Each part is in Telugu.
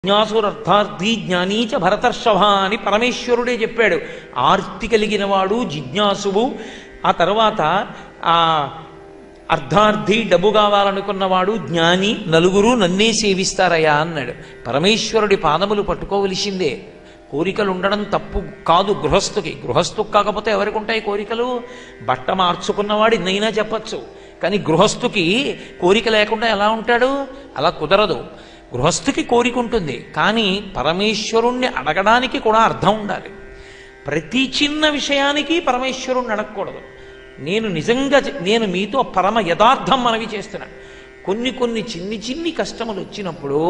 జిజ్ఞాసురర్థార్థి జ్ఞానీచ భరతర్షభ అని పరమేశ్వరుడే చెప్పాడు. ఆర్తి కలిగిన వాడు జిజ్ఞాసువు, ఆ తర్వాత ఆ అర్థార్థి డబ్బు కావాలనుకున్నవాడు జ్ఞాని, నలుగురు నన్నే సేవిస్తారయ్యా అన్నాడు. పరమేశ్వరుడి పాదములు పట్టుకోవలసిందే. కోరికలు ఉండడం తప్పు కాదు గృహస్థుకి కాకపోతే ఎవరికి ఉంటాయి కోరికలు? బట్ట మార్చుకున్నవాడు ఎన్నైనా చెప్పచ్చు, కానీ గృహస్థుకి కోరిక లేకుండా ఎలా ఉంటాడు? అలా కుదరదు. గృహస్థుకి కోరిక ఉంటుంది, కానీ పరమేశ్వరుణ్ణి అడగడానికి కూడా అర్థం ఉండాలి. ప్రతి చిన్న విషయానికి పరమేశ్వరుణ్ణి అడగకూడదు. నేను మీతో పరమ యథార్థం మనవి చేస్తున్నాను. కొన్ని చిన్ని కష్టములు వచ్చినప్పుడు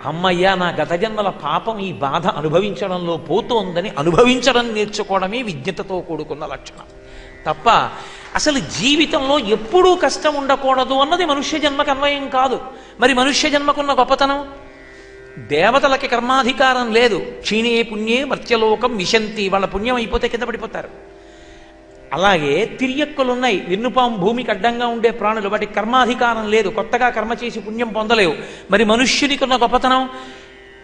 అమ్మయ్యా నా గత జన్మల పాపం ఈ బాధ అనుభవించడంలో పోతోందని అనుభవించడం నేర్చుకోవడమే విజ్ఞతతో కూడుకున్న లక్షణం తప్ప అసలు జీవితంలో ఎప్పుడూ కష్టం ఉండకూడదు అన్నది మనుష్య జన్మకు అన్వయం కాదు. మరి మనుష్య జన్మకున్న గొప్పతనం, దేవతలకి కర్మాధికారం లేదు. క్షీణే పుణ్యే మర్త్యలోకం విశంతి, వాళ్ళ పుణ్యం అయిపోతే కింద పడిపోతారు. అలాగే తిరియక్కులున్నాయి, వెన్నుపాము భూమికి అడ్డంగా ఉండే ప్రాణులు, వాటికి కర్మాధికారం లేదు, కొత్తగా కర్మ చేసి పుణ్యం పొందలేవు. మరి మనుష్యునికి ఉన్న గొప్పతనం,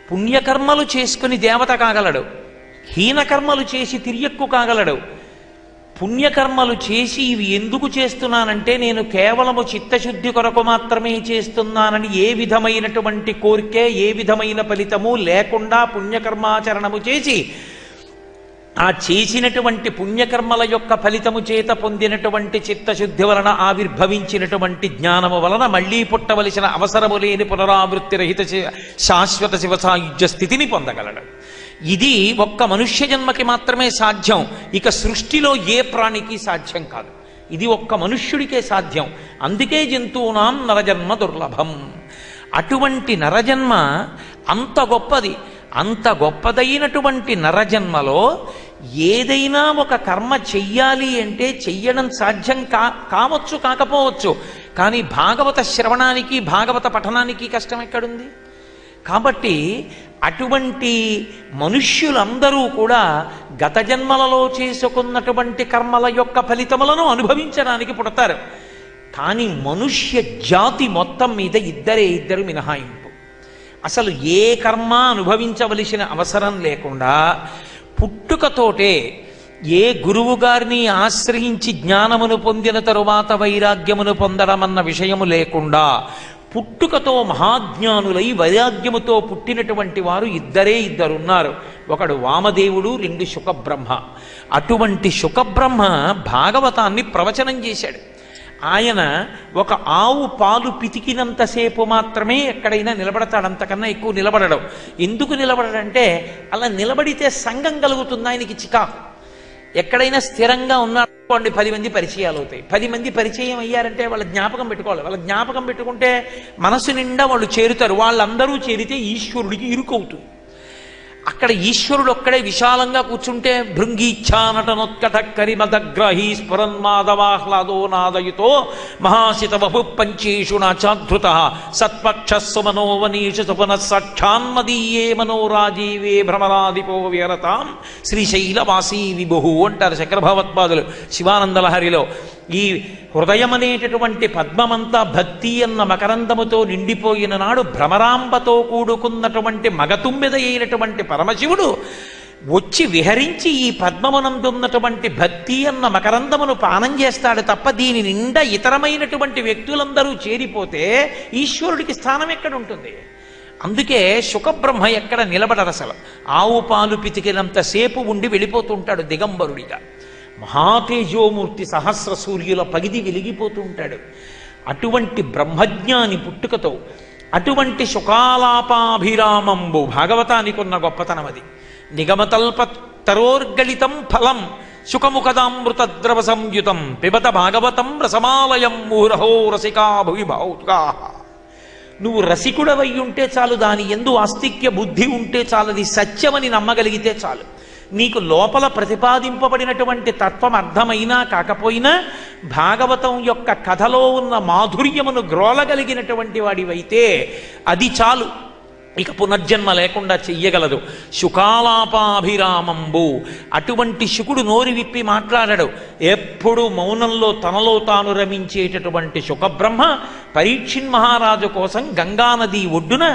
పుణ్యకర్మలు చేసుకుని దేవత కాగలడు, హీనకర్మలు చేసి తిరియక్కు కాగలడు. పుణ్యకర్మలు చేసి ఇవి ఎందుకు చేస్తున్నానంటే నేను కేవలము చిత్తశుద్ధి కొరకు మాత్రమే చేస్తున్నానని ఏ విధమైనటువంటి కోరికే ఏ విధమైన ఫలితము లేకుండా పుణ్యకర్మాచరణము చేసి ఆ చేసినటువంటి పుణ్యకర్మల యొక్క ఫలితము చేత పొందినటువంటి చిత్తశుద్ధి వలన ఆవిర్భవించినటువంటి జ్ఞానము వలన మళ్లీ పుట్టవలసిన అవసరము లేని పునరావృత్తి రహిత శాశ్వత శివసాయుజ్య స్థితిని పొందగలడు. ఇది ఒక్క మనుష్య జన్మకి మాత్రమే సాధ్యం. ఇక సృష్టిలో ఏ ప్రాణికి సాధ్యం కాదు. ఇది ఒక్క మనుష్యుడికే సాధ్యం. అందుకే జంతువునాం నరజన్మ దుర్లభం. అటువంటి నరజన్మ అంత గొప్పది. అంత గొప్పదైనటువంటి నరజన్మలో ఏదైనా ఒక కర్మ చెయ్యాలి అంటే చెయ్యడం సాధ్యం కావచ్చు కాకపోవచ్చు, కానీ భాగవత శ్రవణానికి భాగవత పఠనానికి కష్టం ఎక్కడుంది? కాబట్టి అటువంటి మనుష్యులందరూ కూడా గత జన్మలలో చేసుకున్నటువంటి కర్మల యొక్క ఫలితములను అనుభవించడానికి పుడతారు. కానీ మనుష్య జాతి మొత్తం మీద ఇద్దరు మినహాయింపు. అసలు ఏ కర్మ అనుభవించవలసిన అవసరం లేకుండా పుట్టుకతోటే ఏ గురువు గారిని ఆశ్రయించి జ్ఞానమును పొందిన తరువాత వైరాగ్యమును పొందడమన్న విషయము లేకుండా పుట్టుకతో మహాజ్ఞానులై వైరాగ్యముతో పుట్టినటువంటి వారు ఇద్దరున్నారు. ఒకడు వామదేవుడు, రెండు శుకబ్రహ్మ. అటువంటి శుకబ్రహ్మ భాగవతాన్ని ప్రవచనం చేశాడు. ఆయన ఒక ఆవు పాలు పితికినంతసేపు మాత్రమే ఎక్కడైనా నిలబడతాడు, అంతకన్నా ఎక్కువ నిలబడడం. ఎందుకు నిలబడడంటే అలా నిలబడితే సంఘం కలుగుతుంది ఆయనకి చికాకు. ఎక్కడైనా స్థిరంగా ఉన్నాడు అనుకోండి 10 మంది పరిచయాలు అవుతాయి. 10 మంది పరిచయం అయ్యారంటే వాళ్ళ జ్ఞాపకం పెట్టుకోవాలి. వాళ్ళ జ్ఞాపకం పెట్టుకుంటే మనసు నిండా వాళ్ళు చేరుతారు. వాళ్ళందరూ చేరితే ఈశ్వరుడికి ఇరుకవుతుంది. అక్కడ ఈశ్వరుడు ఒక్కడే విశాలంగా కూర్చుంటే భృంగీచ్ఛానటనోత్కట కరిమదగ్రహీ స్ఫురన్మాధవాహ్లాదో నాదయుతో మహాశితవపు పంచేషు నాచాధృత సత్పక్ష సుమనోవనీషు సుపన సాక్షాన్మదీయే మనోరాజీవే భ్రమరాధిపో విహరతాం శ్రీశైలవాసీ విభు అంటారు శంకర భగవత్పాదులు శివానందలహరిలో. ఈ హృదయం అనేటటువంటి పద్మమంతా భక్తి అన్న మకరందముతో నిండిపోయిన నాడు భ్రమరాంబతో కూడుకున్నటువంటి మగతుమ్మెద అయినటువంటి పరమశివుడు వచ్చి విహరించి ఈ పద్మమునందున్నటువంటి భక్తి అన్న మకరందమును పానం చేస్తాడు తప్ప దీని నిండా ఇతరమైనటువంటి వ్యక్తులందరూ చేరిపోతే ఈశ్వరుడికి స్థానం ఎక్కడ ఉంటుంది? అందుకే శుకబ్రహ్మ ఎక్కడ నిలబడరు. అసలు ఆవు పాలు పితికినంతసేపు ఉండి వెళ్ళిపోతుంటాడు దిగంబరుడిగా. మహాతేజోమూర్తి సహస్ర సూర్యుల పగిది వెలిగిపోతూ ఉంటాడు. అటువంటి బ్రహ్మజ్ఞాని పుట్టుకతో అటువంటి శుకాలాపాభిరామంబు భాగవతానికి ఉన్న గొప్పతనం అది. నిగమతల్ప తరోర్గళితం ఫలం శుకముఖదామృత ద్రవ సంయుతం పిబత భాగవతం రసమాలయం ముహురహో రసికా భువి భౌతుగా. నువ్వు రసికుడవై ఉంటే చాలు, దాని యందు ఆస్తిక్య బుద్ధి ఉంటే చాలు, అది సత్యమని నమ్మగలిగితే చాలు. నీకు లోపల ప్రతిపాదింపబడినటువంటి తత్వం అర్థమైనా కాకపోయినా భాగవతం యొక్క కథలో ఉన్న మాధుర్యమును గ్రోలగలిగినటువంటి వాడివైతే అది చాలు. ఇక పునర్జన్మ లేకుండా చెయ్యగలదు. శుకాలాపాభిరామంబు, అటువంటి శుకుడు నోరు విప్పి మాట్లాడాడు. ఎప్పుడు మౌనంలో తనలో తాను రమించేటటువంటి శుకబ్రహ్మ పరీక్షిన్ మహారాజు కోసం గంగానది ఒడ్డున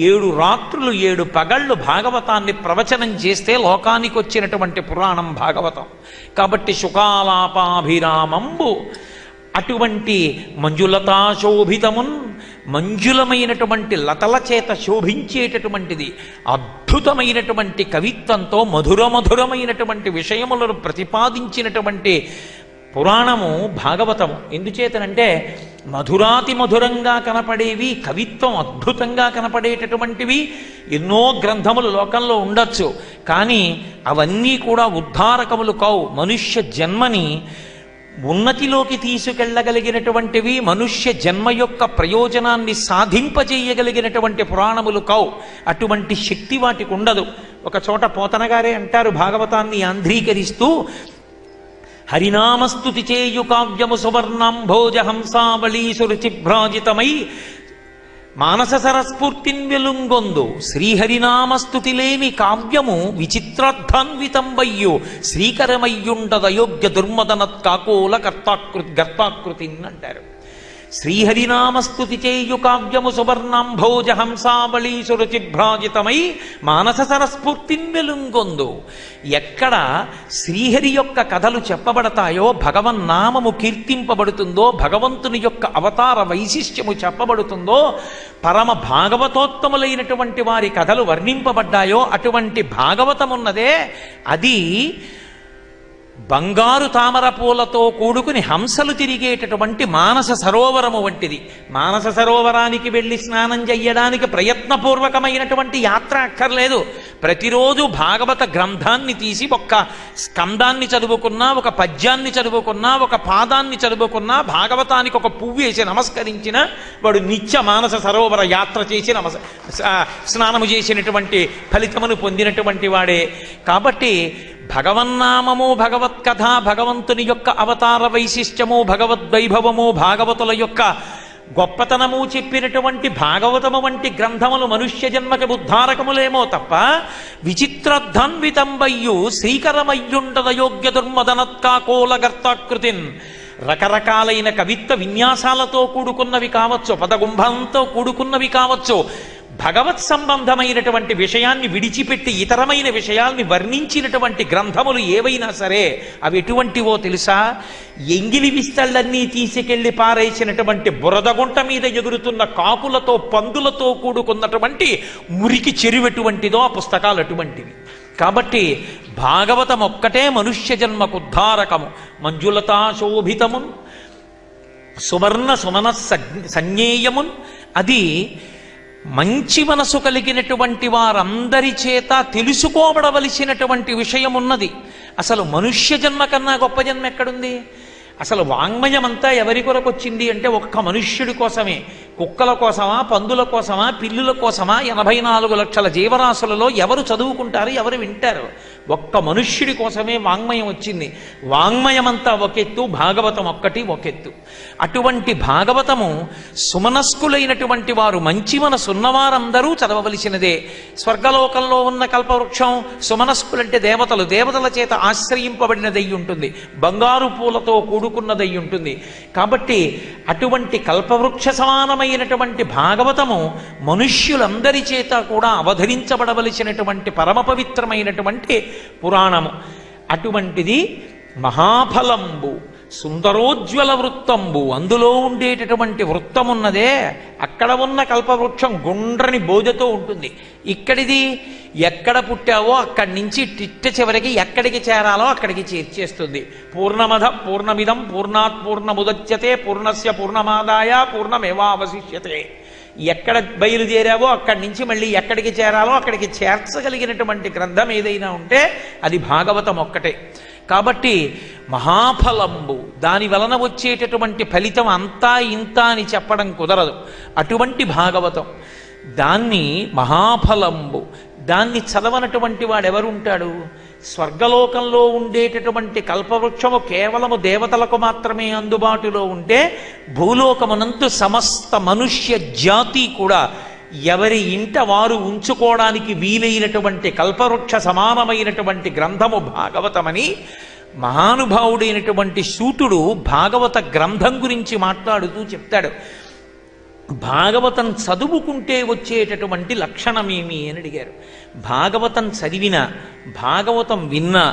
7 రాత్రులు 7 పగళ్ళు భాగవతాన్ని ప్రవచనం చేస్తే లోకానికి వచ్చినటువంటి పురాణం భాగవతం. కాబట్టి శుకాలాపాభిరామంబు, అటువంటి మంజులతాశోభితమున్, మంజులమైనటువంటి లతల చేత శోభించేటటువంటిది, అద్భుతమైనటువంటి కవిత్వంతో మధురమధురమైనటువంటి విషయములను ప్రతిపాదించినటువంటి పురాణము భాగవతము. ఎందుచేతనంటే మధురాతి మధురంగా కనపడేవి, కవిత్వం అద్భుతంగా కనపడేటటువంటివి ఎన్నో గ్రంథములు లోకంలో ఉండొచ్చు. కానీ అవన్నీ కూడా ఉద్ధారకములు కావు. మనుష్య జన్మని ఉన్నతిలోకి తీసుకెళ్ళగలిగినటువంటివి, మనుష్య జన్మ యొక్క ప్రయోజనాన్ని సాధింపజేయగలిగినటువంటి పురాణములు కావు. అటువంటి శక్తి వాటికి ఉండదు. ఒక చోట పోతనగారే అంటారు భాగవతాన్ని ఆంధ్రీకరిస్తూ, హరినామస్తుతి చేయు కావ్యము సువర్ణాంభోజ హంసావళీ సురుచిభ్రాజితమై మానస సరస్ఫూర్తిన్ వెలుంగొందు, శ్రీహరినామస్తుతి లేని కావ్యము విచిత్రార్థాన్వితంబయ్యు శ్రీకరమయ్యుండదయోగ్య దుర్మదనత్కాకోల గర్తాకృతిన్ అంటారు. శ్రీహరినామస్తుతి చేయు కావ్యము సువర్ణాంభోజ హంసావళీ సురుచిభ్రాజితమై మానస సరస్ఫూర్తిన్ వెలుంగొందు. ఎక్కడ శ్రీహరి యొక్క కథలు చెప్పబడతాయో, భగవన్నామము కీర్తింపబడుతుందో, భగవంతుని యొక్క అవతార వైశిష్ట్యము చెప్పబడుతుందో, పరమ భాగవతోత్తములైనటువంటి వారి కథలు వర్ణింపబడ్డాయో, అటువంటి భాగవతమున్నదే అది బంగారు తామర పూలతో కూడుకుని హంసలు తిరిగేటటువంటి మానస సరోవరము వంటిది. మానస సరోవరానికి వెళ్ళి స్నానం చెయ్యడానికి ప్రయత్నపూర్వకమైనటువంటి యాత్ర అక్కర్లేదు. ప్రతిరోజు భాగవత గ్రంథాన్ని తీసి ఒక్క స్కందాన్ని చదువుకున్నా, ఒక పద్యాన్ని చదువుకున్నా, ఒక పాదాన్ని చదువుకున్నా, భాగవతానికి ఒక పువ్వు వేసి నమస్కరించిన వాడు నిత్య మానస సరోవర యాత్ర చేసి స్నానము చేసినటువంటి ఫలితమును పొందినటువంటి వాడే. కాబట్టి భగవన్నామము, భగవత్కథ, భగవంతుని యొక్క అవతార వైశిష్ట్యము, భగవద్వైభవము, భాగవతుల యొక్క గొప్పతనము చెప్పినటువంటి భాగవతము వంటి గ్రంథములు మనుష్య జన్మకి ఉద్ధారకములేమో తప్ప విచిత్రద్ధాన్వితంబయ్యు శ్రీకరమయ్యుండదయోగ్య దుర్మదనత్కాకోల గర్తాకృతిన్, రకరకాలైన కవిత్వ విన్యాసాలతో కూడుకున్నవి కావచ్చు, పదగుంభంతో కూడుకున్నవి కావచ్చు, భగవత్ సంబంధమైనటువంటి విషయాన్ని విడిచిపెట్టి ఇతరమైన విషయాల్ని వర్ణించినటువంటి గ్రంథములు ఏవైనా సరే అవి ఎటువంటివో తెలుసా? ఎంగిలి విస్తళ్ళన్నీ తీసుకెళ్లి పారేసినటువంటి బురదగుంట మీద ఎగురుతున్న కాకులతో, పందులతో కూడుకున్నటువంటి మురికి చెరువెటువంటిదో ఆ పుస్తకాలు అటువంటివి. కాబట్టి భాగవతం ఒక్కటే మనుష్య జన్మకు ఉద్ధారకము. మంజులతా శోభితమున్, సువర్ణ సుమన సంజ్ఞేయమున్, అది మంచి మనసు కలిగినటువంటి వారందరి చేత తెలుసుకోబడవలసినటువంటి విషయం ఉన్నది. అసలు మనుష్య జన్మ కన్నా గొప్ప జన్మ ఎక్కడుంది? అసలు వాంగ్మయం అంతా ఎవరి కొరకు వచ్చింది అంటే ఒక్క మనుష్యుడి కోసమే. కుక్కల కోసమా, పందుల కోసమా, పిల్లుల కోసమా? 84 లక్షల జీవరాశులలో ఎవరు చదువుకుంటారు, ఎవరు వింటారు? ఒక్క మనుష్యుడి కోసమే వాంగ్మయం వచ్చింది. వాంగ్మయం అంతా ఒకెత్తు, భాగవతం ఒక్కటి ఒకెత్తు. అటువంటి భాగవతము సుమనస్కులైనటువంటి వారు, మంచి మనసున్నవారందరూ చదవవలసినదే. స్వర్గలోకంలో ఉన్న కల్పవృక్షం సుమనస్కులంటే దేవతలు, దేవతల చేత ఆశ్రయింపబడినదై ఉంటుంది, బంగారు పూలతో కూడుకున్నదై ఉంటుంది. కాబట్టి అటువంటి కల్పవృక్ష సమానమైనటువంటి భాగవతము మనుష్యులందరి చేత కూడా అవధరించబడవలసినటువంటి పరమ పవిత్రమైనటువంటి పురాణము. అటువంటిది మహాఫలంబు, సుందరోజ్వల వృత్తంబు. అందులో ఉండేటటువంటి వృత్తమున్నదే, అక్కడ ఉన్న కల్పవృక్షం గుండ్రని బోధతో ఉంటుంది. ఇక్కడిది ఎక్కడ పుట్టావో అక్కడి నుంచి తిట్ట చివరికి ఎక్కడికి చేరాలో అక్కడికి చేర్చేస్తుంది. పూర్ణమద పూర్ణమిదం పూర్ణాత్ పూర్ణముదచ్యతే పూర్ణస్య పూర్ణమాదాయ పూర్ణమేవావశిష్యతే. ఎక్కడ బయలుదేరావో అక్కడి నుంచి మళ్ళీ ఎక్కడికి చేరాలో అక్కడికి చేర్చగలిగినటువంటి గ్రంథం ఏదైనా ఉంటే అది భాగవతం ఒక్కటే. కాబట్టి మహాఫలంబు, దాని వలన వచ్చేటటువంటి ఫలితం అంతా ఇంత అని చెప్పడం కుదరదు. అటువంటి భాగవతం, దాన్ని మహాఫలంబు, దాన్ని చదవనటువంటి వాడెవరుంటాడు? స్వర్గలోకంలో ఉండేటటువంటి కల్పవృక్షము కేవలము దేవతలకు మాత్రమే అందుబాటులో ఉంటే భూలోకమునందు సమస్త మనుష్య జాతి కూడా ఎవరి ఇంట వారు ఉంచుకోవడానికి వీలైనటువంటి కల్పవృక్ష సమానమైనటువంటి గ్రంథము భాగవతమని మహానుభావుడైనటువంటి సూతుడు భాగవత గ్రంథం గురించి మాట్లాడుతూ చెప్తాడు. భాగవతం చదువుకుంటే వచ్చేటటువంటి లక్షణమేమి అని అడిగారు. భాగవతం చదివినా భాగవతం విన్నా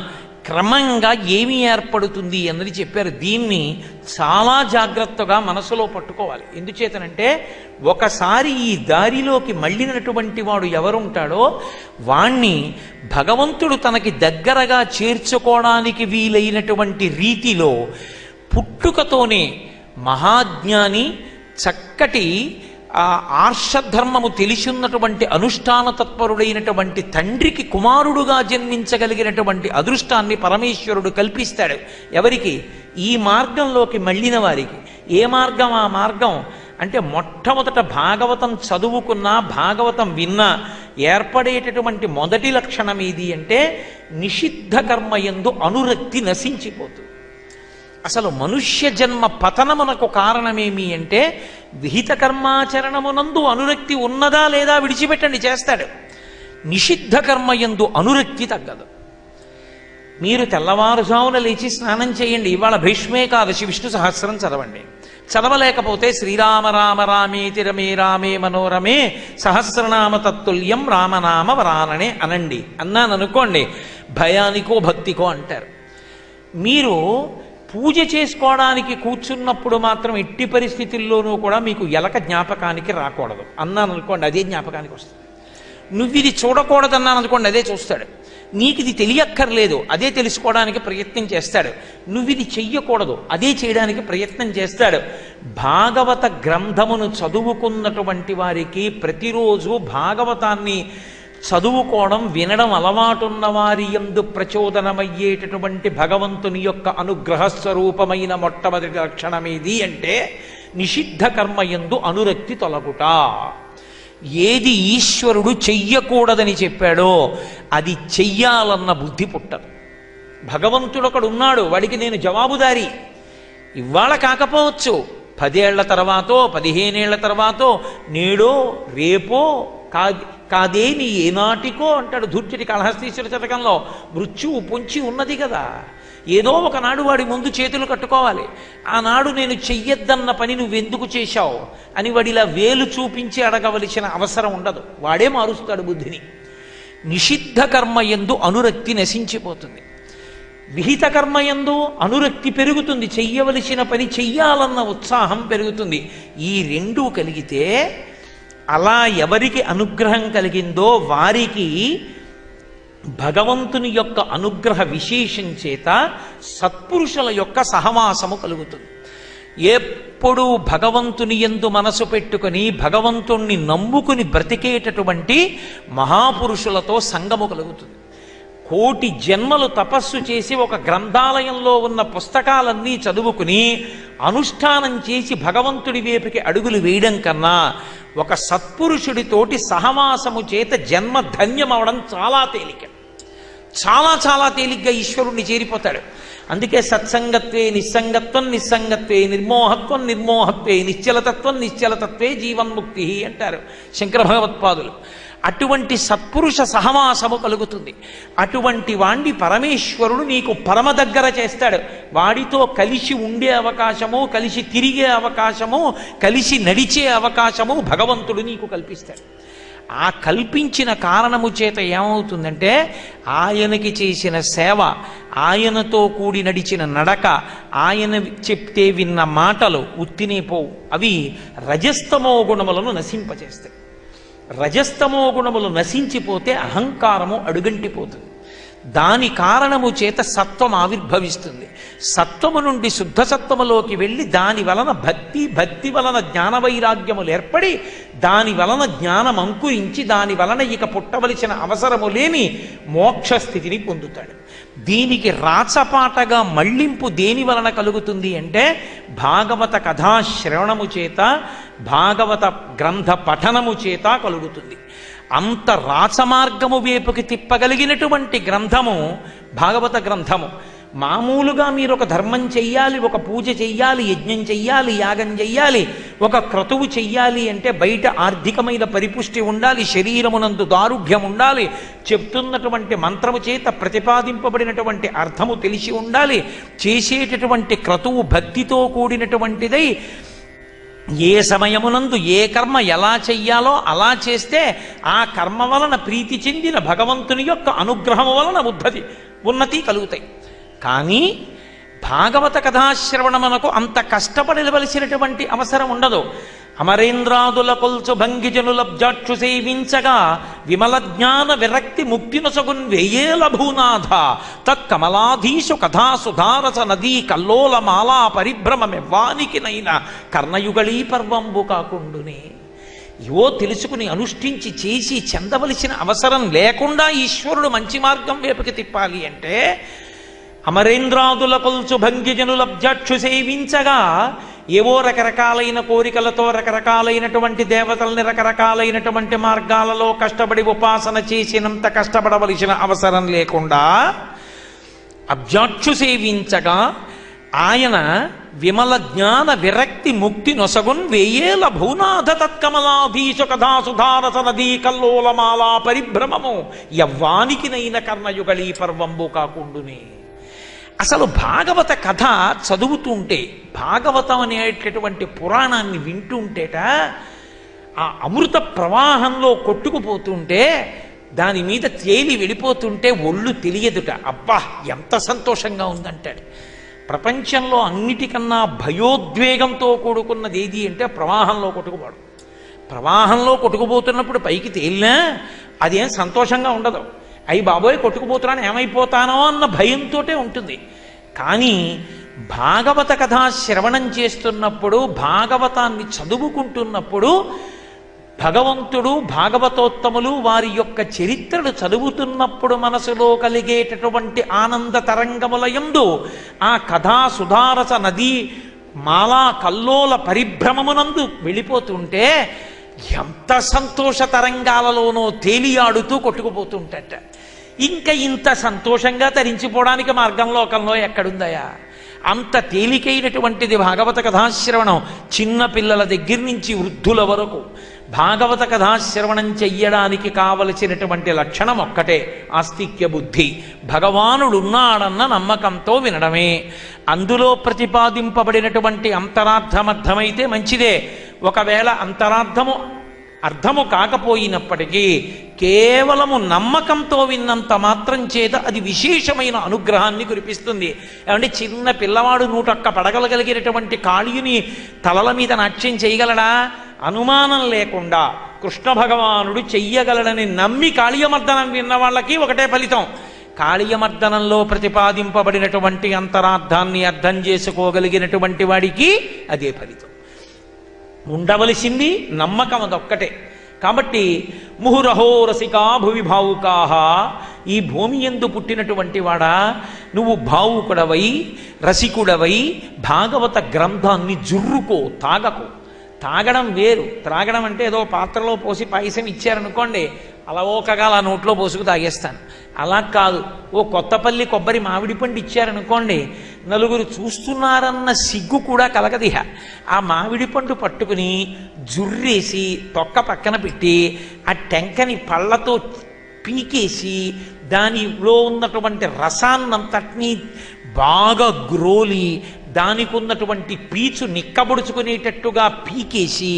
క్రమంగా ఏమి ఏర్పడుతుంది అన్నది చెప్పారు. దీన్ని చాలా జాగ్రత్తగా మనసులో పట్టుకోవాలి. ఎందుచేతనంటే ఒకసారి ఈ దారిలోకి మళ్ళినటువంటి వాడు ఎవరుంటాడో వాణ్ణి భగవంతుడు తనకి దగ్గరగా చేర్చుకోవడానికి వీలైనటువంటి రీతిలో పుట్టుకతోనే మహాజ్ఞాని, చక్కటి ఆర్షధర్మము తెలిసిన్నటువంటి అనుష్ఠాన తత్పరుడైనటువంటి తండ్రికి కుమారుడుగా జన్మించగలిగినటువంటి అదృష్టాన్ని పరమేశ్వరుడు కల్పిస్తాడు. ఎవరికి? ఈ మార్గంలోకి మళ్ళిన వారికి. ఏ మార్గం ఆ మార్గం అంటే మొట్టమొదట భాగవతం చదువుకున్నా భాగవతం విన్నా ఏర్పడేటటువంటి మొదటి లక్షణం ఏది అంటే నిషిద్ధ కర్మయందు అనురక్తి నశించిపోతుంది. అసలు మనుష్య జన్మ పతనమునకు కారణమేమి అంటే విహిత కర్మాచరణమునందు అనురక్తి ఉన్నదా లేదా విడిచిపెట్టండి, చేస్తాడు. నిషిద్ధ కర్మయందు అనురక్తి తగ్గదు. మీరు తెల్లవారుజామున లేచి స్నానం చేయండి. ఇవాళ భీష్మేకాదశి విష్ణు సహస్రం చదవండి. చదవలేకపోతే శ్రీరామ రామ రామేతి రమే రామే మనోరమే సహస్రనామ తత్తుల్యం రామనామ వరాననే అనండి. అన్నాననుకోండి భయానికో భక్తికో అంటారు. మీరు పూజ చేసుకోవడానికి కూర్చున్నప్పుడు మాత్రం ఎట్టి పరిస్థితుల్లోనూ కూడా మీకు ఎలక జ్ఞాపకానికి రాకూడదు. అన్నాను అనుకోండి అదే జ్ఞాపకానికి వస్తుంది. నువ్వు ఇది చూడకూడదన్నాను అనుకోండి అదే చూస్తాడు. నీకు ఇది తెలియక్కర్లేదు అదే తెలుసుకోవడానికి ప్రయత్నం చేస్తాడు. నువ్వు ఇది చెయ్యకూడదు అదే చేయడానికి ప్రయత్నం చేస్తాడు. భాగవత గ్రంథమును చదువుకున్నటువంటి వారికి ప్రతిరోజు భాగవతాన్ని చదువుకోవడం వినడం అలవాటున్న వారి యందు ప్రచోదనమయ్యేటటువంటి భగవంతుని యొక్క అనుగ్రహ స్వరూపమైన మొట్టమొదటి లక్షణమేది అంటే నిషిద్ధ కర్మయందు అనురక్తి తొలగుట. ఏది ఈశ్వరుడు చెయ్యకూడదని చెప్పాడో అది చెయ్యాలన్న బుద్ధి పుట్టదు. భగవంతుడు ఒకడు ఉన్నాడు, వాడికి నేను జవాబుదారీ. ఇవాళ కాకపోవచ్చు, 10 ఏళ్ల తర్వాతో 15 ఏళ్ల తర్వాతో నేడో రేపో కాదే నీ ఏనాటికో అంటాడు ధూర్జటి కాళహస్తీశ్వర శతకంలో. మృత్యువు పొంచి ఉన్నది కదా, ఏదో ఒకనాడు వాడి ముందు చేతులు కట్టుకోవాలి. ఆనాడు నేను చెయ్యొద్దన్న పని నువ్వెందుకు చేశావు అని వాడిలా వేలు చూపించి అడగవలసిన అవసరం ఉండదు. వాడే మారుస్తాడు బుద్ధిని. నిషిద్ధ కర్మయందు అనురక్తి నశించిపోతుంది. విహిత కర్మయందు అనురక్తి పెరుగుతుంది. చెయ్యవలసిన పని చెయ్యాలన్న ఉత్సాహం పెరుగుతుంది. ఈ రెండూ కలిగితే అలా ఎవరికి అనుగ్రహం కలిగిందో వారికి భగవంతుని యొక్క అనుగ్రహ విశేషం చేత సత్పురుషుల యొక్క సహవాసము కలుగుతుంది. ఎప్పుడూ భగవంతుని యందు మనసు పెట్టుకొని భగవంతుణ్ణి నమ్ముకుని బ్రతికేటటువంటి మహాపురుషులతో సంగము కలుగుతుంది. కోటి జన్మలు తపస్సు చేసి ఒక గ్రంథాలయంలో ఉన్న పుస్తకాలన్నీ చదువుకుని అనుష్ఠానం చేసి భగవంతుడి వైపుకి అడుగులు వేయడం కన్నా ఒక సత్పురుషుడితోటి సహవాసము చేత జన్మ ధన్యమవడం చాలా తేలిక. చాలా చాలా తేలిగ్గా ఈశ్వరుణ్ణి చేరిపోతాడు. అందుకే సత్సంగత్వే నిస్సంగత్వం నిస్సంగత్వే నిర్మోహత్వం నిర్మోహత్వే నిశ్చలతత్వం నిశ్చలతత్వే జీవన్ముక్తి అంటారు శంకర భగవత్పాదులు. అటువంటి సత్పురుష సహవాసము కలుగుతుంది. అటువంటి వాణ్ణి పరమేశ్వరుడు నీకు పరమ దగ్గర చేస్తాడు. వాడితో కలిసి ఉండే అవకాశము, కలిసి తిరిగే అవకాశము, కలిసి నడిచే అవకాశము భగవంతుడు నీకు కల్పిస్తాడు. ఆ కల్పించిన కారణము చేత ఏమవుతుందంటే ఆయనకి చేసిన సేవ, ఆయనతో కూడి నడిచిన నడక, ఆయన చెప్తే విన్న మాటలు ఉత్తినే పోవు. అవి రజస్తమో గుణములను నశింపచేస్తాయి. రజస్తమో గుణములు నశించిపోతే అహంకారము అడుగంటిపోతుంది. దాని కారణము చేత సత్వం ఆవిర్భవిస్తుంది. సత్వము నుండి శుద్ధ సత్వములోకి వెళ్ళి దాని వలన భక్తి, భక్తి వలన జ్ఞాన వైరాగ్యములు ఏర్పడి దాని వలన జ్ఞానం అంకురించి దాని వలన ఇక పుట్టవలసిన అవసరము లేని మోక్షస్థితిని పొందుతాడు. దీనికి రాచపాటగా మళ్ళింపు దేని వలన కలుగుతుంది అంటే భాగవత కథాశ్రవణము చేత, భాగవత గ్రంథ పఠనము చేత కలుగుతుంది. అంత రాచమార్గము వైపుకి తిప్పగలిగినటువంటి గ్రంథము భాగవత గ్రంథము. మామూలుగా మీరు ఒక ధర్మం చెయ్యాలి, ఒక పూజ చెయ్యాలి, యజ్ఞం చెయ్యాలి, యాగం చెయ్యాలి, ఒక క్రతువు చెయ్యాలి అంటే బయట ఆర్థికమైన పరిపుష్టి ఉండాలి, శరీరమునందు దారుఢ్యం ఉండాలి, చెప్తున్నటువంటి మంత్రము చేత ప్రతిపాదింపబడినటువంటి అర్థము తెలిసి ఉండాలి, చేసేటటువంటి క్రతువు భక్తితో కూడినటువంటిదై ఏ సమయమునందు ఏ కర్మ ఎలా చెయ్యాలో అలా చేస్తే ఆ కర్మ వలన ప్రీతి చెందిన భగవంతుని యొక్క అనుగ్రహం వలన ఉన్నతి కలుగుతాయి. కానీ భాగవత కథాశ్రవణమునకు అంత కష్టపడవలసినటువంటి అవసరం ఉండదు. అమరేంద్రాదుల కొల్చు భంగిజనులబ్జాక్షు సేవించగా విమల జ్ఞాన విరక్తి ముక్తినొసగున్ వేయేల భూనాథ తత్కమలాధీశు కథా సుధారస నదీ కల్లోల మాలా పరిభ్రమమెవ్వానికినైనా కర్ణయుగళీ పర్వంబు కాకుండునే. ఇవో తెలుసుకుని అనుష్ఠించి చేసి చెందవలసిన అవసరం లేకుండా ఈశ్వరుడు మంచి మార్గం వైపుకి తిప్పాలి అంటే అమరేంద్రాదుల కొల్చు భంగిజనులబ్జాక్షు సేవించగా ఏవో రకరకాలైన కోరికలతో రకరకాలైనటువంటి దేవతల్ని రకరకాలైనటువంటి మార్గాలలో కష్టపడి ఉపాసన చేసినంత కష్టపడవలసిన అవసరం లేకుండా అబ్జాక్షు సేవించగా ఆయన విమల జ్ఞాన విరక్తి ముక్తి నొసగున్ వేయేల భూనాథ తత్కమలాధీశ కథా సుధారస నదీ కల్లోలమాలా పరిభ్రమము యవ్వానికినైన కర్ణయుగళీ పర్వంబు కాకుండునే. అసలు భాగవత కథ చదువుతుంటే, భాగవతం అనేటటువంటి పురాణాన్ని వింటుంటేట ఆ అమృత ప్రవాహంలో కొట్టుకుపోతుంటే దాని మీద తేలి వెళ్ళిపోతుంటే ఒళ్ళు తెలియదుట. అబ్బా ఎంత సంతోషంగా ఉందంటాడు. ప్రపంచంలో అన్నిటికన్నా భయోద్వేగంతో కూడుకున్నది ఏది అంటే ప్రవాహంలో కొట్టుకుపోవడం. ప్రవాహంలో కొట్టుకుపోతున్నప్పుడు పైకి తేలినా అదేం సంతోషంగా ఉండదు. అయ్యి బాబోయ్ కొట్టుకుపోతున్నాను ఏమైపోతానో అన్న భయంతో ఉంటుంది. కానీ భాగవత కథా శ్రవణం చేస్తున్నప్పుడు, భాగవతాన్ని చదువుకుంటున్నప్పుడు భగవంతుడు భాగవతోత్తములు వారి యొక్క చరిత్రలు చదువుతున్నప్పుడు మనసులో కలిగేటటువంటి ఆనంద తరంగములయందు ఆ కథా సుధారస నదీ మాలా కల్లోల పరిభ్రమమునందు వెళ్ళిపోతుంటే ఎంత సంతోష తరంగాలలోనో తేలియాడుతూ కొట్టుకుపోతుంటట. ఇంకా ఇంత సంతోషంగా తరించిపోవడానికి మార్గం లోకంలో ఎక్కడుందయా? అంత తేలికైనటువంటిది భాగవత కథాశ్రవణం. చిన్న పిల్లల దగ్గర నుంచి వృద్ధుల వరకు భాగవత కథాశ్రవణం చెయ్యడానికి కావలసినటువంటి లక్షణం ఒక్కటే, ఆస్తిక్య బుద్ధి. భగవానుడున్నాడన్న నమ్మకంతో వినడమే. అందులో ప్రతిపాదింపబడినటువంటి అంతరార్థమర్థమైతే మంచిదే. ఒకవేళ అర్థము కాకపోయినప్పటికీ కేవలము నమ్మకంతో విన్నంత మాత్రం చేత అది విశేషమైన అనుగ్రహాన్ని కురిపిస్తుంది. ఏమంటే చిన్న పిల్లవాడు 101 పడగలగలిగినటువంటి కాళీయుని తలల మీద నాట్యం చేయగలడా? అనుమానం లేకుండా కృష్ణ భగవానుడు చెయ్యగలడని నమ్మి కాళీయమర్దనం విన్న వాళ్ళకి ఒకటే ఫలితం. కాళీయమర్దనంలో ప్రతిపాదింపబడినటువంటి అంతరార్థాన్ని అర్థం చేసుకోగలిగినటువంటి వాడికి అదే ఫలితం. ఉండవలసింది నమ్మకం, అదొక్కటే. కాబట్టి ముహురహో రసికా భువి భావుకాహ, ఈ భూమి యందు పుట్టినటువంటి వాడా నువ్వు భావుకుడవై రసికుడవై భాగవత గ్రంథాన్ని జుర్రుకో, తాగకు. తాగడం వేరు, త్రాగడం అంటే ఏదో పాత్రలో పోసి పాయసం ఇచ్చారనుకోండి అలా ఓకగా అలా నోట్లో పోసుకు తాగేస్తాను. అలా కాదు. ఓ కొత్తపల్లి కొబ్బరి మామిడి పండు ఇచ్చారనుకోండి, నలుగురు చూస్తున్నారన్న సిగ్గు కూడా కలగదిహ. ఆ మామిడి పండు పట్టుకుని జుర్రేసి తొక్క పక్కన పెట్టి ఆ టెంకని పళ్ళతో పీకేసి దానిలో ఉన్నటువంటి రసాన్నంతటినీ బాగా గ్రోలి దానికి ఉన్నటువంటి పీచు నిక్కబుడుచుకునేటట్టుగా పీకేసి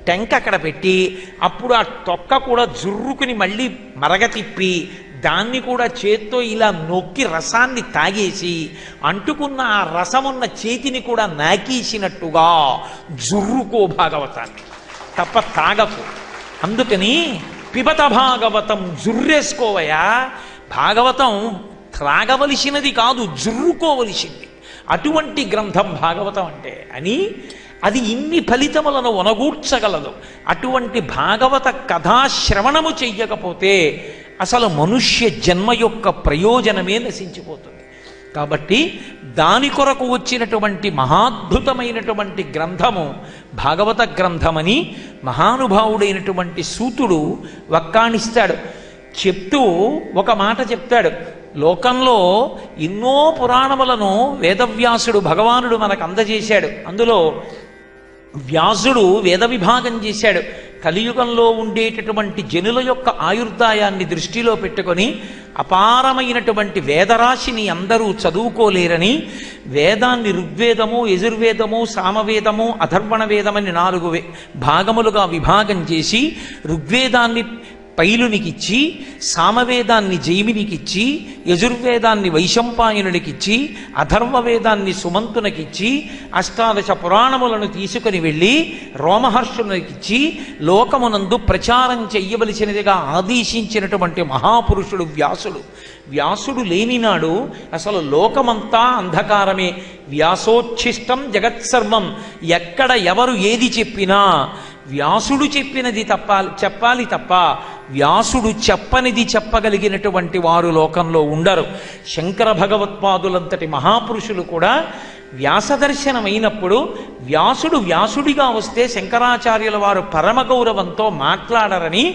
టెంక అక్కడ పెట్టి అప్పుడు ఆ తొక్క కూడా జుర్రుకుని మళ్ళీ మరగ తిప్పి దాన్ని కూడా చేత్తో ఇలా నొక్కి రసాన్ని తాగేసి అంటుకున్న ఆ రసమున్న చేతిని కూడా నాకేసినట్టుగా జుర్రుకో భాగవతాన్ని, తప్ప తాగకు. అందుకని పిబత భాగవతం, జుర్రేసుకోవయా. భాగవతం త్రాగవలసినది కాదు, జుర్రుకోవలసింది. అటువంటి గ్రంథం భాగవతం అంటే అని అది ఇన్ని ఫలితములను ఒనగూర్చగలదు. అటువంటి భాగవత కథాశ్రవణము చెయ్యకపోతే అసలు మనుష్య జన్మ యొక్క ప్రయోజనమే నశించిపోతుంది. కాబట్టి దాని కొరకు వచ్చినటువంటి మహాద్భుతమైనటువంటి గ్రంథము భాగవత గ్రంథమని మహానుభావుడైనటువంటి సూతుడు వక్కాణిస్తాడు. చెప్తూ ఒక మాట చెప్తాడు. లోకంలో ఎన్నో పురాణములను వేదవ్యాసుడు భగవానుడు మనకు అందజేశాడు. అందులో వ్యాసుడు వేద విభాగం చేశాడు. కలియుగంలో ఉండేటటువంటి జనుల యొక్క ఆయుర్దాయాన్ని దృష్టిలో పెట్టుకొని అపారమైనటువంటి వేదరాశిని అందరూ చదువుకోలేరని వేదాన్ని ఋగ్వేదము, యజుర్వేదము, సామవేదము, అథర్వణ వేదమని 4 భాగములుగా విభాగం చేసి ఋగ్వేదాన్ని పైలునికిచ్చి, సామవేదాన్ని జైమినికిచ్చి, యజుర్వేదాన్ని వైశంపాయనునికిచ్చి, అథర్వవేదాన్ని సుమంతునికిచ్చి, అష్టాదశ పురాణములను తీసుకుని వెళ్ళి రోమహర్షునికిచ్చి లోకమునందు ప్రచారం చెయ్యవలసినదిగా ఆదేశించినటువంటి మహాపురుషుడు వ్యాసుడు. వ్యాసుడు లేనినాడు అసలు లోకమంతా అంధకారమే. వ్యాసోచ్ఛిష్టం జగత్సర్వం. ఎక్కడ ఎవరు ఏది చెప్పినా వ్యాసుడు చెప్పినది చెప్పాలి తప్ప వ్యాసుడు చెప్పనిది చెప్పగలిగినటువంటి వారు లోకంలో ఉండరు. శంకర భగవత్పాదులంతటి మహాపురుషులు కూడా వ్యాసదర్శనమైనప్పుడు వ్యాసుడు వ్యాసుడిగా వస్తే శంకరాచార్యుల వారు పరమ గౌరవంతో మాట్లాడరని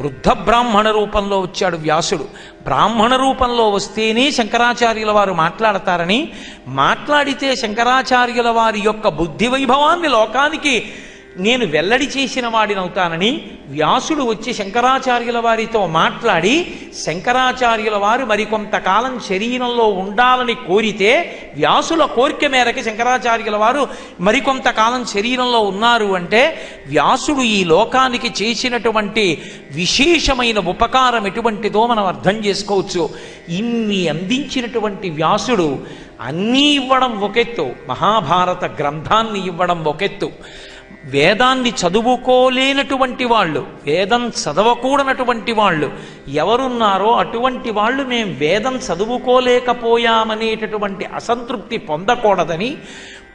వృద్ధ బ్రాహ్మణ రూపంలో వచ్చాడు వ్యాసుడు. బ్రాహ్మణ రూపంలో వస్తేనే శంకరాచార్యుల వారు మాట్లాడతారని, మాట్లాడితే శంకరాచార్యుల వారి యొక్క బుద్ధి వైభవాన్ని లోకానికి నేను వెల్లడి చేసిన వాడినవుతానని వ్యాసుడు వచ్చి శంకరాచార్యుల వారితో మాట్లాడి, శంకరాచార్యుల వారు మరికొంతకాలం శరీరంలో ఉండాలని కోరితే వ్యాసుల కోరిక మేరకు శంకరాచార్యుల వారు మరికొంతకాలం శరీరంలో ఉన్నారు. అంటే వ్యాసుడు ఈ లోకానికి చేసినటువంటి విశేషమైన ఉపకారం ఎటువంటిదో మనం అర్థం చేసుకోవచ్చు. ఇన్ని అందించినటువంటి వ్యాసుడు అన్నీ ఇవ్వడం ఒకెత్తు, మహాభారత గ్రంథాన్ని ఇవ్వడం ఒకెత్తు. వేదాన్ని చదువుకోలేనటువంటి వాళ్ళు, వేదం చదవకూడనటువంటి వాళ్ళు ఎవరున్నారో అటువంటి వాళ్ళు మేము వేదం చదువుకోలేకపోయామనేటటువంటి అసంతృప్తి పొందకూడదని,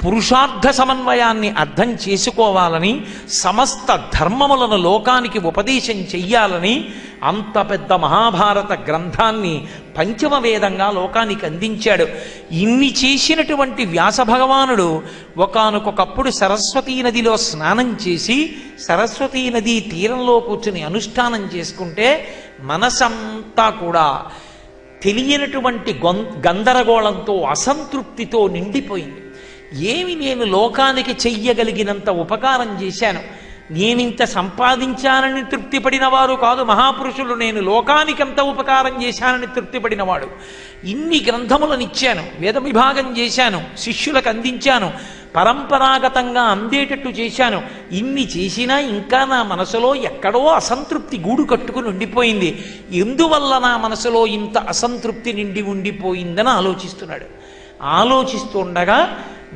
పురుషార్థ సమన్వయాన్ని అర్థం చేసుకోవాలని, సమస్త ధర్మములను లోకానికి ఉపదేశం చెయ్యాలని అంత పెద్ద మహాభారత గ్రంథాన్ని పంచమ వేదంగా లోకానికి అందించాడు. ఇన్ని చేసినటువంటి వ్యాస భగవానుడు ఒకానొకప్పుడు సరస్వతీ నదిలో స్నానం చేసి సరస్వతీ నదీ తీరంలో కూర్చుని అనుష్ఠానం చేసుకుంటే మనసంతా కూడా తెలియనటువంటి గందరగోళంతో, అసంతృప్తితో నిండిపోయింది. ఏమి నేను లోకానికి చెయ్యగలిగినంత ఉపకారం చేశాను, నేనింత సంపాదించానని తృప్తిపడిన వారు కాదు మహాపురుషులు, నేను లోకానికంత ఉపకారం చేశానని తృప్తిపడినవాడు. ఇన్ని గ్రంథములను ఇచ్చాను, వేద విభాగం చేశాను, శిష్యులకు అందించాను, పరంపరాగతంగా అందేటట్టు చేశాను. ఇన్ని చేసినా ఇంకా నా మనసులో ఎక్కడో అసంతృప్తి గూడు కట్టుకుని ఉండిపోయింది. ఎందువల్ల నా మనసులో ఇంత అసంతృప్తి నిండి ఉండిపోయిందని ఆలోచిస్తున్నాడు. ఆలోచిస్తుండగా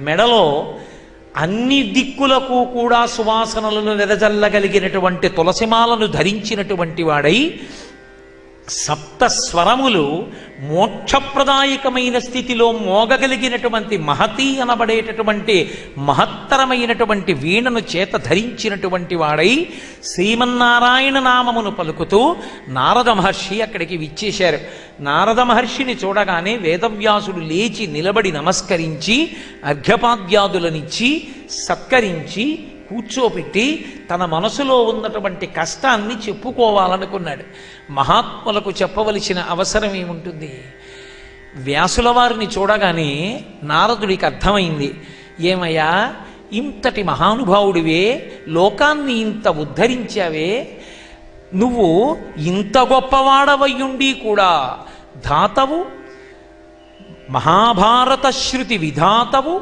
మెడలో అన్ని దిక్కులకు కూడా సువాసనలను వెదజల్లగలిగినటువంటి తులసిమాలను ధరించినటువంటి వాడై సప్త స్వరములు మోక్షప్రదాయకమైన స్థితిలో మోగగలిగినటువంటి మహతి అనబడేటటువంటి మహత్తరమైనటువంటి వీణను చేత ధరించినటువంటి వాడై శ్రీమన్నారాయణ నామమును పలుకుతూ నారద మహర్షి అక్కడికి విచ్చేశారు. నారద మహర్షిని చూడగానే వేదవ్యాసుడు లేచి నిలబడి నమస్కరించి అర్ఘ్యపాద్యాదులనిచ్చి సత్కరించి కూర్చోపెట్టి తన మనసులో ఉన్నటువంటి కష్టాన్ని చెప్పుకోవాలనుకున్నాడు. మహాత్ములకు చెప్పవలసిన అవసరం ఏముంటుంది? వ్యాసుల వారిని చూడగానే నారదుడికి అర్థమైంది, ఏమయ్యా ఇంతటి మహానుభావుడివే, లోకాన్ని ఇంత ఉద్ధరించావే, నువ్వు ఇంత గొప్పవాడవయ్యుండి కూడా ధాతవు, మహాభారత శృతి విధాతవు,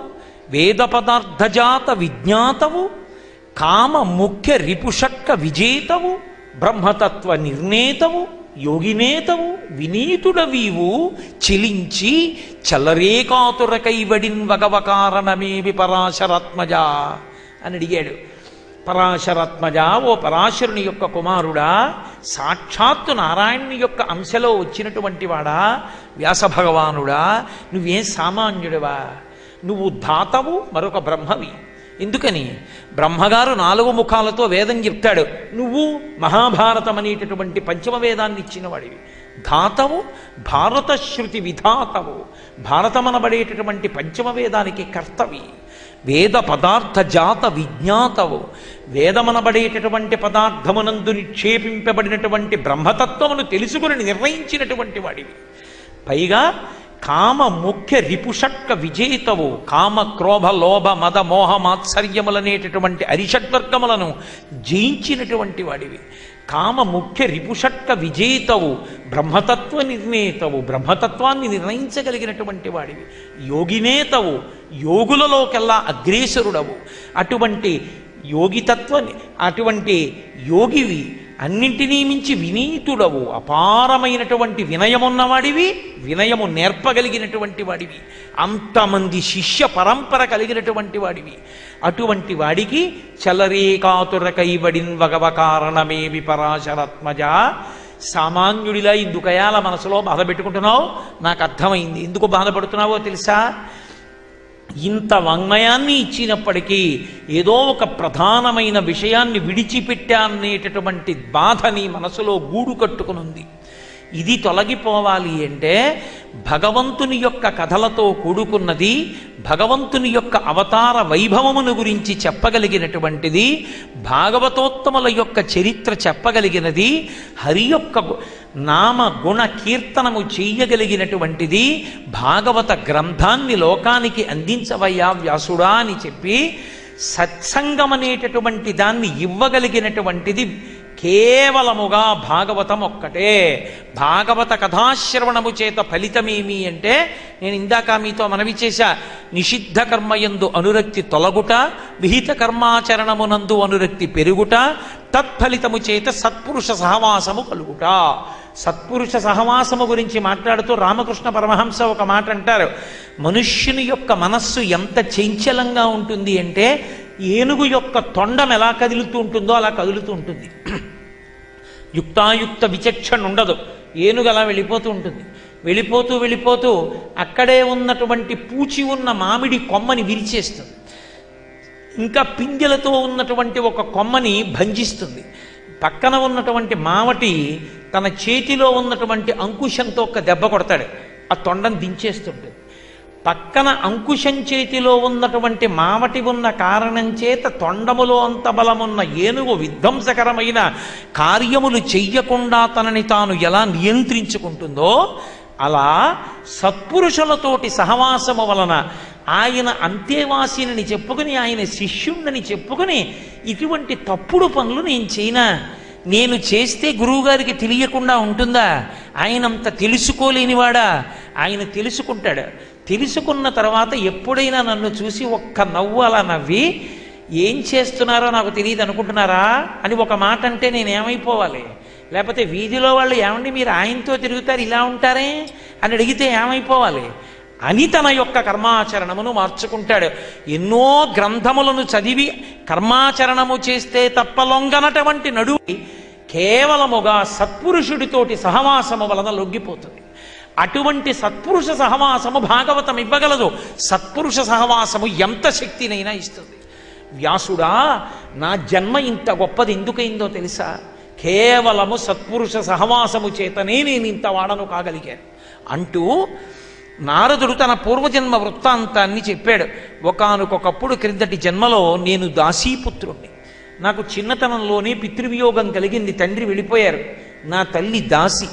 వేద పదార్థజాత విజ్ఞాతవు, కామ ముఖ్య రిపుషట్క విజేతవు, బ్రహ్మతత్వ నిర్ణేతవు, యోగినేతవు, వినీతుడవీవు, చిలించి చల్లరేకాతుర కైవడిన్ వగవకారణమేవి పరాశరాత్మజా అని అడిగాడు. పరాశరాత్మజ, ఓ పరాశరుని యొక్క కుమారుడా, సాక్షాత్తు నారాయణుని యొక్క అంశలో వచ్చినటువంటి వాడా, వ్యాసభగవానుడా, నువ్వేం సామాన్యుడివా? నువ్వు ధాతవు, మరొక బ్రహ్మవి. ఎందుకని? బ్రహ్మగారు 4 ముఖాలతో వేదం చెప్తాడు, నువ్వు మహాభారతం అనేటటువంటి పంచమ వేదాన్ని ఇచ్చిన వాడివి. ధాతవు, భారత శృతి విధాతవు, భారతమనబడేటటువంటి పంచమ వేదానికి కర్తవి. వేద పదార్థ జాత విజ్ఞాతవు, వేదమనబడేటటువంటి పదార్థమునందు నిక్షేపింపబడినటువంటి బ్రహ్మతత్వమును తెలుసుకుని నిర్ణయించినటువంటి వాడివి. పైగా కామ ముఖ్య రిపుషట్క విజేతవు, కామ క్రోధ లోభ మద మోహ మాత్సర్యములనేటటువంటి అరిషడ్వర్గములను జయించినటువంటి వాడివి. కామ ముఖ్య రిపుషట్క విజేతవు, బ్రహ్మతత్వ నిర్ణేతవు, బ్రహ్మతత్వాన్ని నిర్ణయించగలిగినటువంటి వాడివి. యోగినేతవు, యోగులలోకెల్లా అగ్రేసరుడవు. అటువంటి అటువంటి యోగివి, అన్నింటినీ మించి వినీతుడవు, అపారమైనటువంటి వినయమున్నవాడివి, వినయము నేర్పగలిగినటువంటి వాడివి, అంతమంది శిష్య పరంపర కలిగినటువంటి వాడివి. అటువంటి వాడికి చలరేకాతుర కైవడిన్ వగవ కారణమే విపరాశరాత్మజ. సామాన్యుడిలా ఇందుకయాల మనసులో బాధ పెట్టుకుంటున్నావు? నాకు అర్థమైంది. ఎందుకు బాధపడుతున్నావో తెలుసా? ఇంత వాంగ్మయాన్ని ఇచ్చినప్పటికీ ఏదో ఒక ప్రధానమైన విషయాన్ని విడిచిపెట్టానేటటువంటి బాధ నీ మనసులో గూడు కట్టుకునుంది. ఇది తొలగిపోవాలి అంటే భగవంతుని యొక్క కథలతో కూడుకున్నది, భగవంతుని యొక్క అవతార వైభవమును గురించి చెప్పగలిగినటువంటిది, భాగవతోత్తముల యొక్క చరిత్ర చెప్పగలిగినది, హరి యొక్క నామ గుణ కీర్తనము చెయ్యగలిగినటువంటిది, భాగవత గ్రంథాన్ని లోకానికి అందించవయ్యా వ్యాసుడా అని చెప్పి సత్సంగమనేటటువంటి దాన్ని ఇవ్వగలిగినటువంటిది కేవలముగా భాగవతం ఒక్కటే. భాగవత కథాశ్రవణము చేత ఫలితమేమి అంటే, నేను ఇందాక మీతో మనవి చేశా, నిషిద్ధ కర్మయందు అనురక్తి తొలగుట, విహిత కర్మాచరణమునందు అనురక్తి పెరుగుట, తత్ఫలితము చేత సత్పురుష సహవాసము కలుగుట. సత్పురుష సహవాసము గురించి మాట్లాడుతూ రామకృష్ణ పరమహంస ఒక మాట అంటారు, మనుష్యుని యొక్క మనస్సు ఎంత చంచలంగా ఉంటుంది అంటే ఏనుగు యొక్క తొండం ఎలా కదులుతూ ఉంటుందో అలా కదులుతూ ఉంటుంది. యుక్తాయుక్త విచక్షణ ఉండదు. ఏనుగు అలా వెళ్ళిపోతూ ఉంటుంది. వెళ్ళిపోతూ వెళ్ళిపోతూ అక్కడే ఉన్నటువంటి పూచి ఉన్న మామిడి కొమ్మని విరిచేస్తుంది. ఇంకా పిందెలతో ఉన్నటువంటి ఒక కొమ్మని భంజిస్తుంది. పక్కన ఉన్నటువంటి మావటి తన చేతిలో ఉన్నటువంటి అంకుశంతో ఒక దెబ్బ కొడతాడు, ఆ తొండం దించేస్తుంటుంది. పక్కన అంకుశం చేతిలో ఉన్నటువంటి మావటి ఉన్న కారణం చేత తొండములో అంత బలమున్న ఏనుగు విధ్వంసకరమైన కార్యములు చెయ్యకుండా తనని తాను ఎలా నియంత్రించుకుంటుందో, అలా సత్పురుషులతోటి సహవాసము వలన ఆయన అంతేవాసిని చెప్పుకుని, ఆయన శిష్యుణ్ణని చెప్పుకుని, ఇటువంటి తప్పుడు పనులు నేను చేయనా, నేను చేస్తే గురువుగారికి తెలియకుండా ఉంటుందా? ఆయనంత తెలుసుకోలేనివాడా? ఆయన తెలుసుకుంటాడు. తెలుసుకున్న తర్వాత ఎప్పుడైనా నన్ను చూసి ఒక్క నవ్వు అలా నవ్వి, ఏం చేస్తున్నారో నాకు తెలియదు అనుకుంటున్నారా అని ఒక మాట అంటే నేనేమైపోవాలి? లేకపోతే వీధిలో వాళ్ళు ఏమండి మీరు ఆయనతో తిరుగుతారు ఇలా ఉంటారే అని అడిగితే ఏమైపోవాలి అని తన యొక్క కర్మాచరణమును మార్చుకుంటాడు. ఎన్నో గ్రంథములను చదివి కర్మాచరణము చేస్తే తప్ప లొంగనటువంటి నడువి కేవలముగా సత్పురుషుడితోటి సహవాసము వలన లొంగిపోతుంది. అటువంటి సత్పురుష సహవాసము భాగవతం ఇవ్వగలదు. సత్పురుష సహవాసము ఎంత శక్తినైనా ఇస్తుంది. వ్యాసుడా, నా జన్మ ఇంత గొప్పది ఎందుకైందో తెలుసా? కేవలము సత్పురుష సహవాసము చేతనే నేను ఇంత వాడను కాగలిగాను అంటూ నారదుడు తన పూర్వజన్మ వృత్తాంతాన్ని చెప్పాడు. ఒకానొకప్పుడు క్రిందటి జన్మలో నేను దాసీపుత్రుణ్ణి. నాకు చిన్నతనంలోనే పితృవియోగం కలిగింది. తండ్రి వెళ్ళిపోయారు. నా తల్లి దాసి.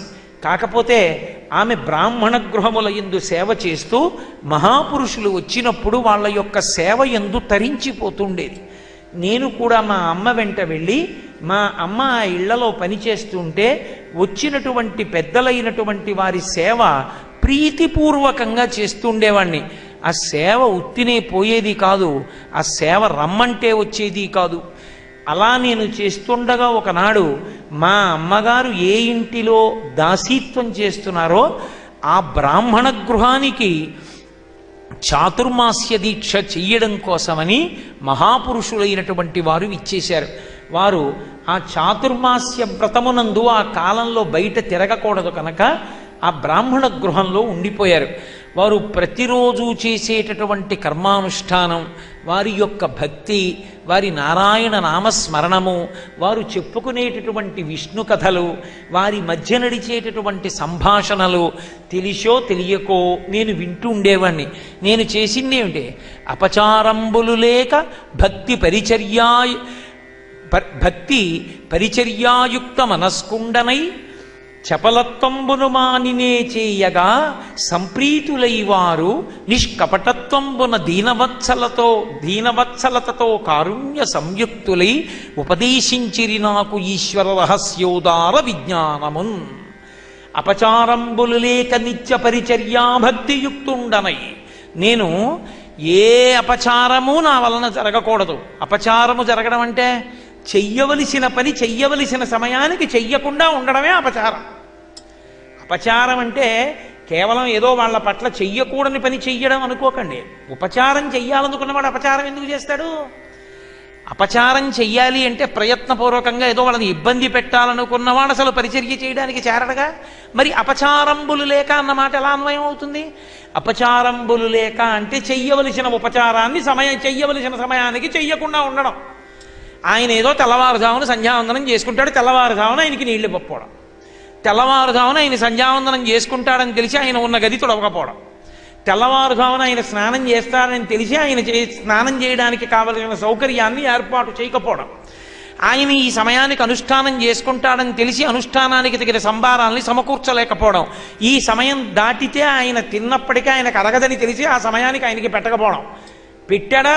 కాకపోతే ఆమె బ్రాహ్మణ గృహముల యందు సేవ చేస్తూ మహాపురుషులు వచ్చినప్పుడు వాళ్ళ యొక్క సేవ యందు తరించిపోతుండేది. నేను కూడా మా అమ్మ వెంట వెళ్ళి మా అమ్మ ఆ ఇళ్లలో పనిచేస్తుంటే వచ్చినటువంటి పెద్దలైనటువంటి వారి సేవ ప్రీతిపూర్వకంగా చేస్తుండేవాణ్ణి. ఆ సేవ ఉత్తినే పోయేది కాదు, ఆ సేవ రమ్మంటే వచ్చేది కాదు. అలా నేను చేస్తుండగా ఒకనాడు మా అమ్మగారు ఏ ఇంటిలో దాసీత్వం చేస్తున్నారో ఆ బ్రాహ్మణ గృహానికి చాతుర్మాస్య దీక్ష చెయ్యడం కోసమని మహాపురుషులైనటువంటి వారు ఇచ్చేశారు. వారు ఆ చాతుర్మాస్య వ్రతమునందు ఆ కాలంలో బయట తిరగకూడదు కనుక ఆ బ్రాహ్మణ గృహంలో ఉండిపోయారు. వారు ప్రతిరోజు చేసేటటువంటి కర్మానుష్ఠానం, వారి యొక్క భక్తి, వారి నారాయణ నామస్మరణము, వారు చెప్పుకునేటటువంటి విష్ణు కథలు, వారి మధ్య నడిచేటటువంటి సంభాషణలు తెలిసో తెలియకో నేను వింటూ ఉండేవాణ్ణి. నేను చేసిందేమిటి? అపచారంబులు లేక భక్తి పరిచర్యాయుక్త మనస్కుండనై చపలత్వంబును మానినే చేయగా సంప్రీతులైవారు నిష్కపటత్వంబున దీనవత్సలతతో కారుణ్య సంయుక్తులై ఉపదేశించిరి నాకు ఈశ్వర రహస్యోదార విజ్ఞానమున్. అపచారంబులు లేక నిత్య పరిచర్యాభక్తియుక్తుండనై నేను ఏ అపచారము నా వలన జరగకూడదు. అపచారము జరగడం అంటే చెయ్యవలసిన పని చెయ్యవలసిన సమయానికి చెయ్యకుండా ఉండడమే అపచారం. అపచారం అంటే కేవలం ఏదో వాళ్ళ పట్ల చెయ్యకూడని పని చెయ్యడం అనుకోకండి. ఉపచారం చెయ్యాలనుకున్నవాడు అపచారం ఎందుకు చేస్తాడు? అపచారం చెయ్యాలి అంటే ప్రయత్నపూర్వకంగా ఏదో వాళ్ళని ఇబ్బంది పెట్టాలనుకున్నవాడు అసలు పరిచర్య చేయడానికి చేరడగా. మరి అపచారంబులు లేక అన్నమాట ఎలా అన్వయం అవుతుంది? అపచారంబులు లేక అంటే చెయ్యవలసిన ఉపచారాన్ని చెయ్యవలసిన సమయానికి చెయ్యకుండా ఉండడం. ఆయన ఏదో తెల్లవారుజామున సంధ్యావందనం చేసుకుంటాడు, తెల్లవారుజామున ఆయనకి నీళ్లు ఇవ్వకపోవడం, తెల్లవారుజామున ఆయన సంధ్యావందనం చేసుకుంటాడని తెలిసి ఆయన ఉన్న గది తొడవకపోవడం, తెల్లవారుజామున ఆయన స్నానం చేస్తాడని తెలిసి ఆయన స్నానం చేయడానికి కావలసిన సౌకర్యాన్ని ఏర్పాటు చేయకపోవడం, ఆయన ఈ సమయానికి అనుష్ఠానం చేసుకుంటాడని తెలిసి అనుష్ఠానానికి తగిన సంభారాల్ని సమకూర్చలేకపోవడం, ఈ సమయం దాటితే ఆయన తిన్నప్పటికీ ఆయనకు అరగదని తెలిసి ఆ సమయానికి ఆయనకి పెట్టకపోవడం, పెట్టాడా